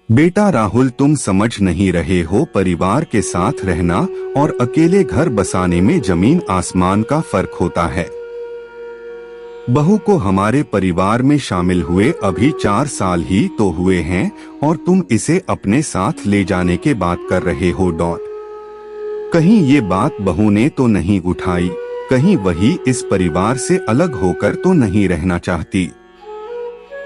बेटा राहुल, तुम समझ नहीं रहे हो, परिवार के साथ रहना और अकेले घर बसाने में जमीन आसमान का फर्क होता है। बहू को हमारे परिवार में शामिल हुए अभी 4 साल ही तो हुए हैं और तुम इसे अपने साथ ले जाने के बात कर रहे हो। कहीं ये बात बहू ने तो नहीं उठाई? कहीं वही इस परिवार से अलग होकर तो नहीं रहना चाहती?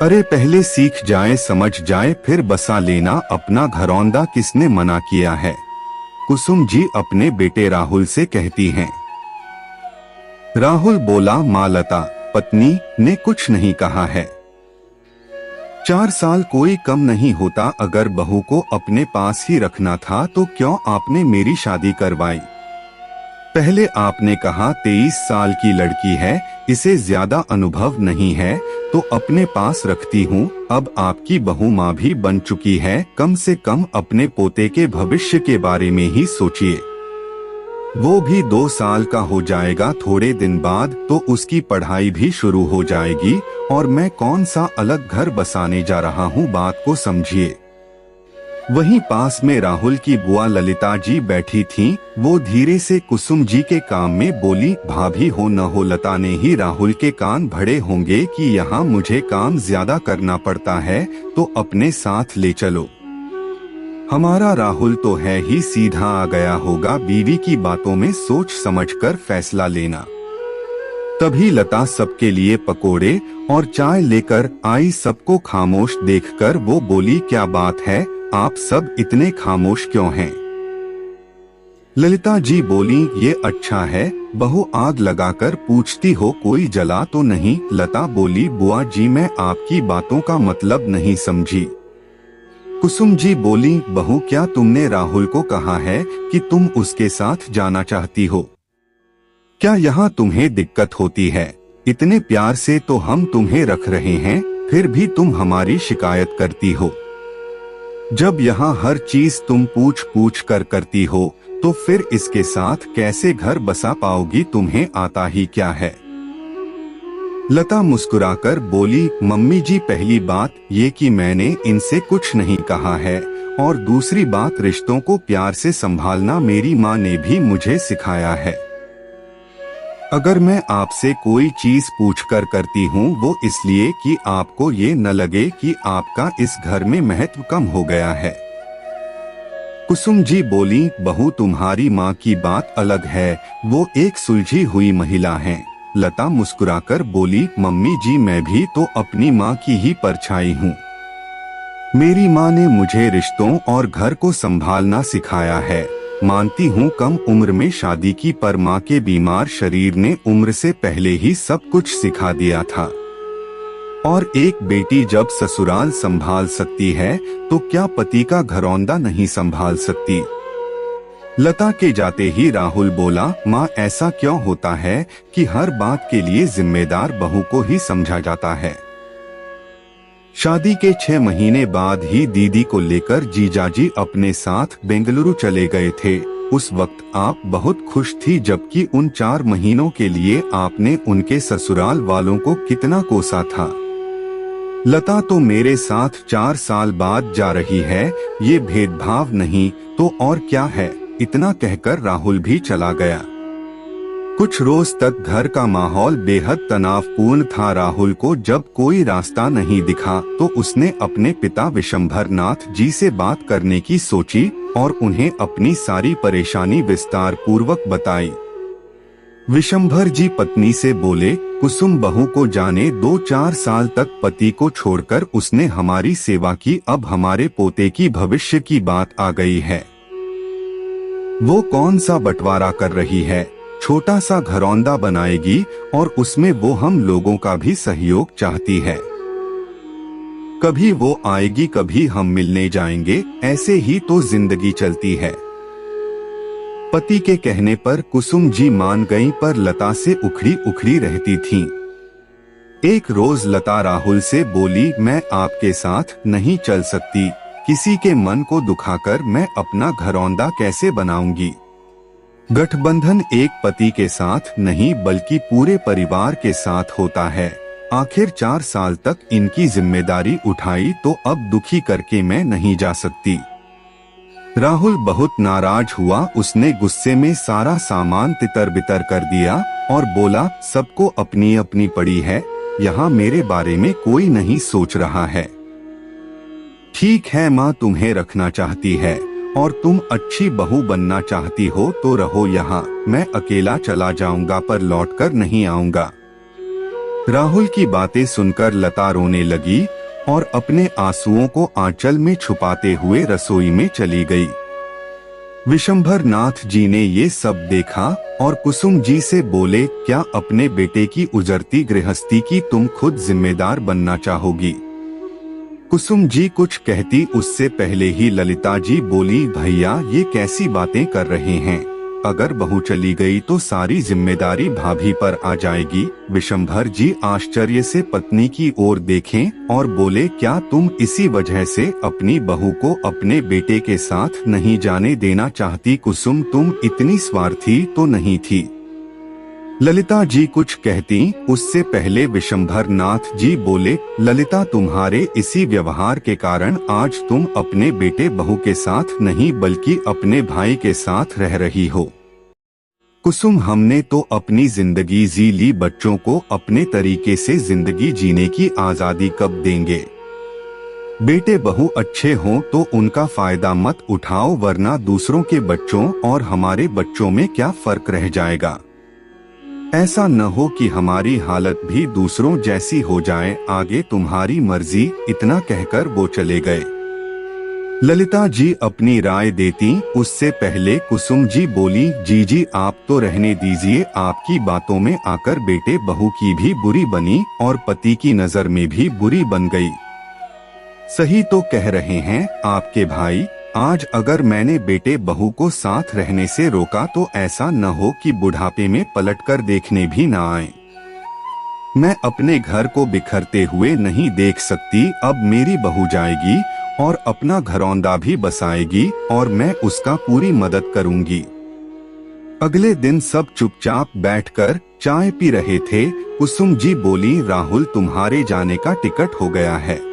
अरे पहले सीख जाए, समझ जाए, फिर बसा लेना अपना घरौंदा किसने मना किया है? कुसुम जी अपने बेटे राहुल से कहती हैं। राहुल बोला, माँ लता, पत्नी ने कुछ नहीं कहा है। 4 साल कोई कम नहीं होता। अगर बहू को अपने पास ही रखना था तो क्यों आपने मेरी शादी करवाई? पहले आपने कहा 23 साल की लड़की है, इसे ज्यादा अनुभव नहीं है तो अपने पास रखती हूँ। अब आपकी बहू माँ भी बन चुकी है, कम से कम अपने पोते के भविष्य के बारे में ही सोचिए। वो भी 2 साल का हो जाएगा थोड़े दिन बाद, तो उसकी पढ़ाई भी शुरू हो जाएगी। और मैं कौन सा अलग घर बसाने जा रहा हूँ, बात को समझिए। वहीं पास में राहुल की बुआ ललिता जी बैठी थीं। वो धीरे से कुसुम जी के काम में बोली, भाभी हो न हो, लता ने ही राहुल के कान भरे होंगे कि यहाँ मुझे काम ज्यादा करना पड़ता है तो अपने साथ ले चलो। हमारा राहुल तो है ही सीधा आ गया होगा, बीवी की बातों में सोच समझकर फैसला लेना। तभी लता सबके लिए पकोड़े और चाय लेकर आई। सबको खामोश देखकर वो बोली, क्या बात है, आप सब इतने खामोश क्यों हैं? ललिता जी बोली, ये अच्छा है, बहू आग लगाकर पूछती हो कोई जला तो नहीं? लता बोली, बुआ जी मैं आपकी बातों का मतलब नहीं समझी। कुसुम जी बोली, बहू क्या तुमने राहुल को कहा है कि तुम उसके साथ जाना चाहती हो? क्या यहाँ तुम्हें दिक्कत होती है? इतने प्यार से तो हम तुम्हें रख रहे हैं, फिर भी तुम हमारी शिकायत करती हो। जब यहाँ हर चीज तुम पूछ पूछ कर करती हो तो फिर इसके साथ कैसे घर बसा पाओगी? तुम्हें आता ही क्या है? लता मुस्कुराकर बोली, मम्मी जी पहली बात ये कि मैंने इनसे कुछ नहीं कहा है, और दूसरी बात रिश्तों को प्यार से संभालना मेरी माँ ने भी मुझे सिखाया है। अगर मैं आपसे कोई चीज पूछकर करती हूँ वो इसलिए कि आपको ये न लगे कि आपका इस घर में महत्व कम हो गया है। कुसुम जी बोली, बहू तुम्हारी माँ की बात अलग है, वो एक सुलझी हुई महिला हैं। लता मुस्कुराकर बोली, मम्मी जी मैं भी तो अपनी माँ की ही परछाई हूँ। मेरी माँ ने मुझे रिश्तों और घर को संभालना सिखाया है। मानती हूँ कम उम्र में शादी की, पर माँ के बीमार शरीर ने उम्र से पहले ही सब कुछ सिखा दिया था। और एक बेटी जब ससुराल संभाल सकती है तो क्या पति का घरौंदा नहीं संभाल सकती? लता के जाते ही राहुल बोला, माँ ऐसा क्यों होता है कि हर बात के लिए जिम्मेदार बहू को ही समझा जाता है? शादी के 6 महीने बाद ही दीदी को लेकर जीजाजी अपने साथ बेंगलुरु चले गए थे। उस वक्त आप बहुत खुश थी, जबकि उन 4 महीनों के लिए आपने उनके ससुराल वालों को कितना कोसा था। लता तो मेरे साथ 4 साल बाद जा रही है, ये भेदभाव नहीं तो और क्या है? इतना कहकर राहुल भी चला गया। कुछ रोज तक घर का माहौल बेहद तनावपूर्ण था। राहुल को जब कोई रास्ता नहीं दिखा तो उसने अपने पिता विशंभर नाथ जी से बात करने की सोची और उन्हें अपनी सारी परेशानी विस्तार पूर्वक बताई। विशंभर जी पत्नी से बोले, कुसुम बहू को जाने दो, 4 साल तक पति को छोड़कर उसने हमारी सेवा की, अब हमारे पोते की भविष्य की बात आ गई है। वो कौन सा बंटवारा कर रही है? छोटा सा घरौंदा बनाएगी और उसमें वो हम लोगों का भी सहयोग चाहती है। कभी वो आएगी, कभी हम मिलने जाएंगे, ऐसे ही तो जिंदगी चलती है। पति के कहने पर कुसुम जी मान गईं, पर लता से उखड़ी उखड़ी रहती थीं। एक रोज लता राहुल से बोली, मैं आपके साथ नहीं चल सकती, किसी के मन को दुखाकर मैं अपना घरौंदा कैसे बनाऊंगी? गठबंधन एक पति के साथ नहीं बल्कि पूरे परिवार के साथ होता है। आखिर 4 साल तक इनकी जिम्मेदारी उठाई तो अब दुखी करके मैं नहीं जा सकती। राहुल बहुत नाराज हुआ। उसने गुस्से में सारा सामान तितर बितर कर दिया और बोला, सबको अपनी अपनी पड़ी है, यहाँ मेरे बारे में कोई नहीं सोच रहा है। ठीक है माँ, तुम्हें रखना चाहती है और तुम अच्छी बहू बनना चाहती हो तो रहो यहाँ, मैं अकेला चला जाऊंगा पर लौटकर नहीं आऊंगा। राहुल की बातें सुनकर लता रोने लगी और अपने आंसुओं को आंचल में छुपाते हुए रसोई में चली गई। विशंभर नाथ जी ने ये सब देखा और कुसुम जी से बोले, क्या अपने बेटे की उजरती गृहस्थी की तुम खुद जिम्मेदार बनना चाहोगी? कुसुम जी कुछ कहती उससे पहले ही ललिता जी बोली, भैया ये कैसी बातें कर रहे हैं, अगर बहू चली गई तो सारी जिम्मेदारी भाभी पर आ जाएगी। विशंभर जी आश्चर्य से पत्नी की ओर देखें और बोले, क्या तुम इसी वजह से अपनी बहू को अपने बेटे के साथ नहीं जाने देना चाहती? कुसुम, तुम इतनी स्वार्थी तो नहीं थी। ललिता जी कुछ कहती उससे पहले विशंभर नाथ जी बोले, ललिता तुम्हारे इसी व्यवहार के कारण आज तुम अपने बेटे बहू के साथ नहीं बल्कि अपने भाई के साथ रह रही हो। कुसुम, हमने तो अपनी जिंदगी जी ली, बच्चों को अपने तरीके से जिंदगी जीने की आजादी कब देंगे? बेटे बहू अच्छे हों तो उनका फायदा मत उठाओ, वरना दूसरों के बच्चों और हमारे बच्चों में क्या फर्क रह जाएगा। ऐसा न हो कि हमारी हालत भी दूसरों जैसी हो जाए, आगे तुम्हारी मर्जी। इतना कहकर वो चले गए। ललिता जी अपनी राय देती उससे पहले कुसुम जी बोली, जी आप तो रहने दीजिए, आपकी बातों में आकर बेटे बहू की भी बुरी बनी और पति की नजर में भी बुरी बन गई। सही तो कह रहे हैं आपके भाई, आज अगर मैंने बेटे बहू को साथ रहने से रोका तो ऐसा न हो कि बुढ़ापे में पलटकर देखने भी न आए। मैं अपने घर को बिखरते हुए नहीं देख सकती। अब मेरी बहू जाएगी और अपना घरौंदा भी बसाएगी और मैं उसका पूरी मदद करूंगी। अगले दिन सब चुपचाप बैठकर चाय पी रहे थे। कुसुम जी बोली, राहुल तुम्हारे जाने का टिकट हो गया है।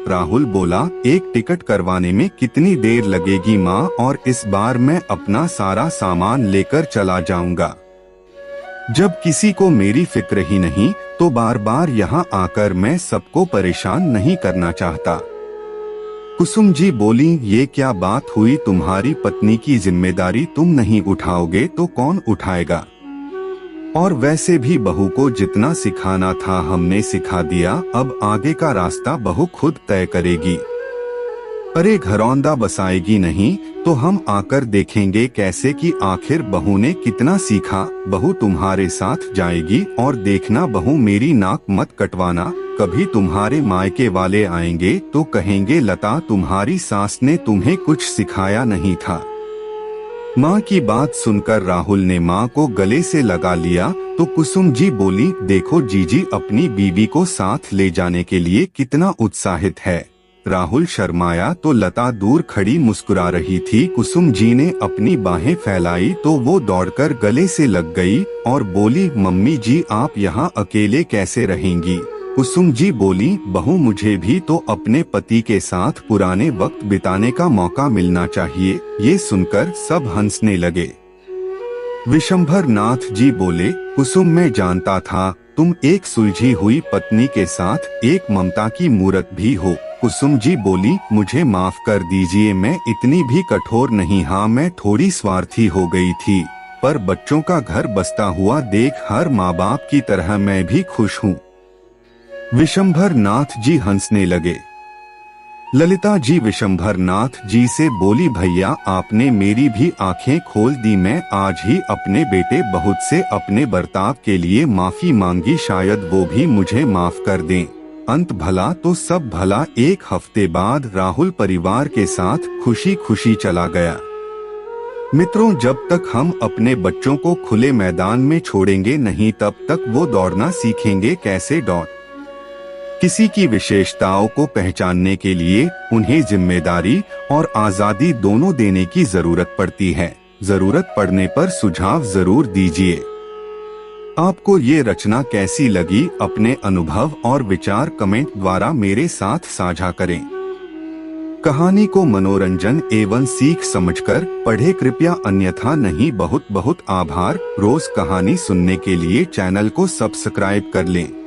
राहुल बोला, एक टिकट करवाने में कितनी देर लगेगी माँ, और इस बार मैं अपना सारा सामान लेकर चला जाऊंगा। जब किसी को मेरी फिक्र ही नहीं तो बार बार यहाँ आकर मैं सबको परेशान नहीं करना चाहता। कुसुम जी बोली, ये क्या बात हुई, तुम्हारी पत्नी की जिम्मेदारी तुम नहीं उठाओगे तो कौन उठाएगा? और वैसे भी बहू को जितना सिखाना था हमने सिखा दिया, अब आगे का रास्ता बहू खुद तय करेगी। अरे घरौंदा बसाएगी नहीं तो हम आकर देखेंगे कैसे कि आखिर बहू ने कितना सीखा। बहू तुम्हारे साथ जाएगी और देखना बहू मेरी नाक मत कटवाना। कभी तुम्हारे मायके वाले आएंगे तो कहेंगे, लता तुम्हारी सास ने तुम्हें कुछ सिखाया नहीं था। माँ की बात सुनकर राहुल ने माँ को गले से लगा लिया तो कुसुम जी बोली, देखो जीजी अपनी बीवी को साथ ले जाने के लिए कितना उत्साहित है। राहुल शर्माया तो लता दूर खड़ी मुस्कुरा रही थी। कुसुम जी ने अपनी बाहें फैलाई तो वो दौड़कर गले से लग गई और बोली, मम्मी जी आप यहाँ अकेले कैसे रहेंगी? कुसुम जी बोली, बहू मुझे भी तो अपने पति के साथ पुराने वक्त बिताने का मौका मिलना चाहिए। ये सुनकर सब हंसने लगे। विशंभर नाथ जी बोले, कुसुम मैं जानता था तुम एक सुलझी हुई पत्नी के साथ एक ममता की मूरत भी हो। कुसुम जी बोली, मुझे माफ कर दीजिए, मैं इतनी भी कठोर नहीं। हाँ मैं थोड़ी स्वार्थी हो गई थी, पर बच्चों का घर बसता हुआ देख हर माँ बाप की तरह मैं भी खुश हूँ। विशंभर नाथ जी हंसने लगे। ललिता जी विशंभर नाथ जी से बोली, भैया आपने मेरी भी आंखें खोल दी। मैं आज ही अपने बेटे बहुत से अपने बर्ताव के लिए माफी मांगी, शायद वो भी मुझे माफ कर दें। अंत भला तो सब भला। एक हफ्ते बाद राहुल परिवार के साथ खुशी खुशी चला गया। मित्रों, जब तक हम अपने बच्चों को खुले मैदान में छोड़ेंगे नहीं तब तक वो दौड़ना सीखेंगे कैसे। किसी की विशेषताओं को पहचानने के लिए उन्हें जिम्मेदारी और आजादी दोनों देने की जरूरत पड़ती है। जरूरत पड़ने पर सुझाव जरूर दीजिए। आपको ये रचना कैसी लगी, अपने अनुभव और विचार कमेंट द्वारा मेरे साथ साझा करें। कहानी को मनोरंजन एवं सीख समझकर पढ़े कृपया, अन्यथा नहीं। बहुत बहुत आभार। रोज कहानी सुनने के लिए चैनल को सब्सक्राइब कर लें।